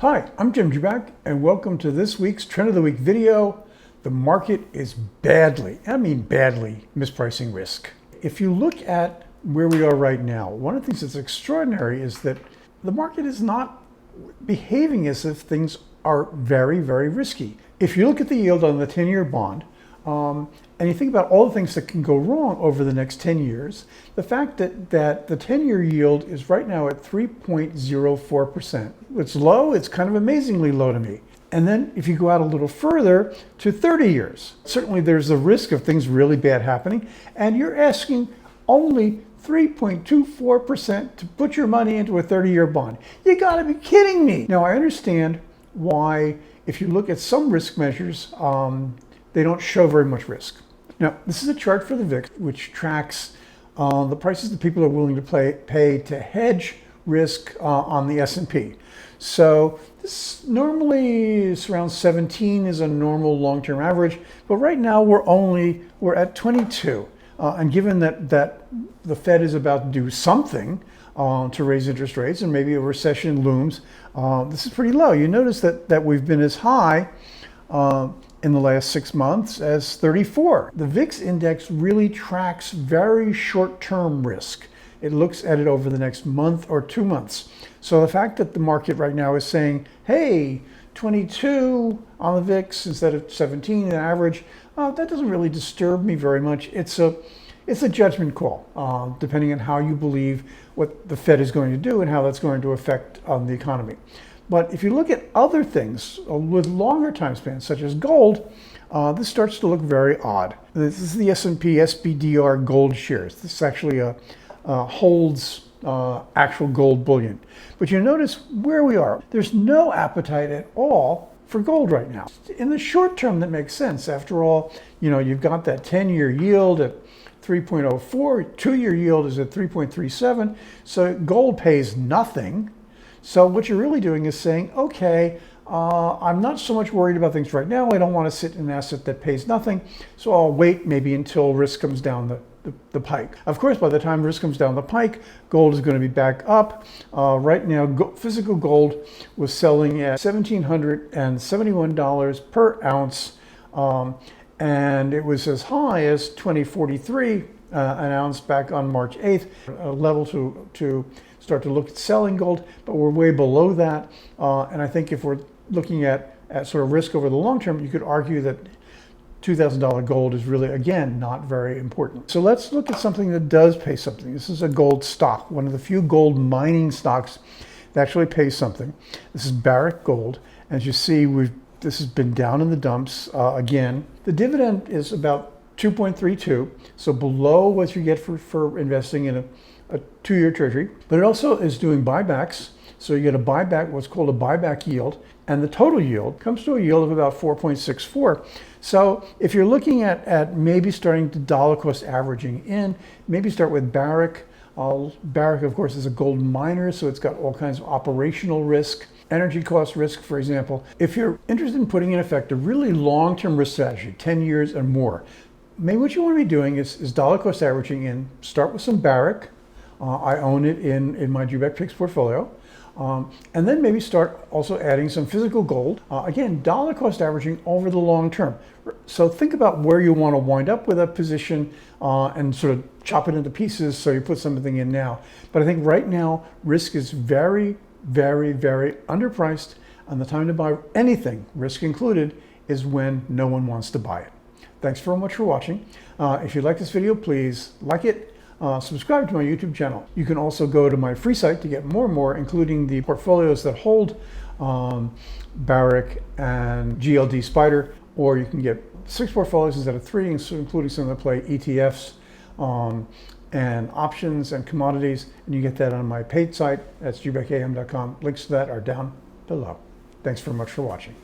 Hi, I'm Jim Jubak, and welcome to this week's Trend of the Week video. The market is badly mispricing risk. If you look at where we are right now, one of the things that's extraordinary is that the market is not behaving as if things are very, very risky. If you look at the yield on the 10-year bond, and you think about all the things that can go wrong over the next 10 years, the fact that the 10-year yield is right now at 3.04%. It's low, it's kind of amazingly low to me. And then if you go out a little further to 30 years, certainly there's a risk of things really bad happening, and you're asking only 3.24% to put your money into a 30-year bond. You gotta be kidding me. Now I understand why, if you look at some risk measures, they don't show very much risk. Now, this is a chart for the VIX, which tracks the prices that people are willing to pay to hedge risk on the S&P. So this normally is around 17 is a normal long-term average, but right now we're at 22. And given that the Fed is about to do something to raise interest rates and maybe a recession looms, this is pretty low. You notice that we've been as high in the last 6 months as 34. The VIX index really tracks very short-term risk. It looks at it over the next month or 2 months. So the fact that the market right now is saying, hey, 22 on the VIX instead of 17 in average, that doesn't really disturb me very much. It's a judgment call, depending on how you believe what the Fed is going to do and how that's going to affect the economy. But if you look at other things with longer time spans, such as gold, this starts to look very odd. This is the S&P SPDR gold shares. This actually holds actual gold bullion. But you notice where we are. There's no appetite at all for gold right now. In the short term, that makes sense. After all, you've got that 10-year yield at 3.04, 2-year yield is at 3.37, so gold pays nothing. So what you're really doing is saying, okay, I'm not so much worried about things right now. I don't want to sit in an asset that pays nothing. So I'll wait maybe until risk comes down the pike. Of course, by the time risk comes down the pike, gold is going to be back up. Right now, physical gold was selling at $1,771 per ounce. And it was as high as $20.43 an ounce back on March 8th, a level to start to look at selling gold, but we're way below that. And I think if we're looking at sort of risk over the long term, you could argue that $2,000 gold is really, again, not very important. So let's look at something that does pay something. This is a gold stock, one of the few gold mining stocks that actually pays something. This is Barrick Gold. As you see, this has been down in the dumps again. The dividend is about 2.32, so below what you get for investing in a 2-year treasury, but it also is doing buybacks. So you get a buyback, what's called a buyback yield, and the total yield comes to a yield of about 4.64. So if you're looking at maybe starting to dollar cost averaging in, maybe start with Barrick. Barrick, of course, is a gold miner, so it's got all kinds of operational risk, energy cost risk, for example. If you're interested in putting in effect a really long-term risk strategy, 10 years and more, maybe what you want to be doing is dollar cost averaging in. Start with some Barrick. I own it in my jubakpicks portfolio. And then maybe start also adding some physical gold. Again, dollar cost averaging over the long term. So think about where you want to wind up with a position and sort of chop it into pieces so you put something in now. But I think right now, risk is very, very, very underpriced, and the time to buy anything, risk included, is when no one wants to buy it. Thanks very much for watching. If you like this video, please like it. Subscribe to my YouTube channel. You can also go to my free site to get more and more, including the portfolios that hold Barrick and GLD Spider, or you can get 6 portfolios instead of 3, including some that play ETFs and options and commodities, and you get that on my paid site. That's jubakam.com. Links to that are down below. Thanks very much for watching.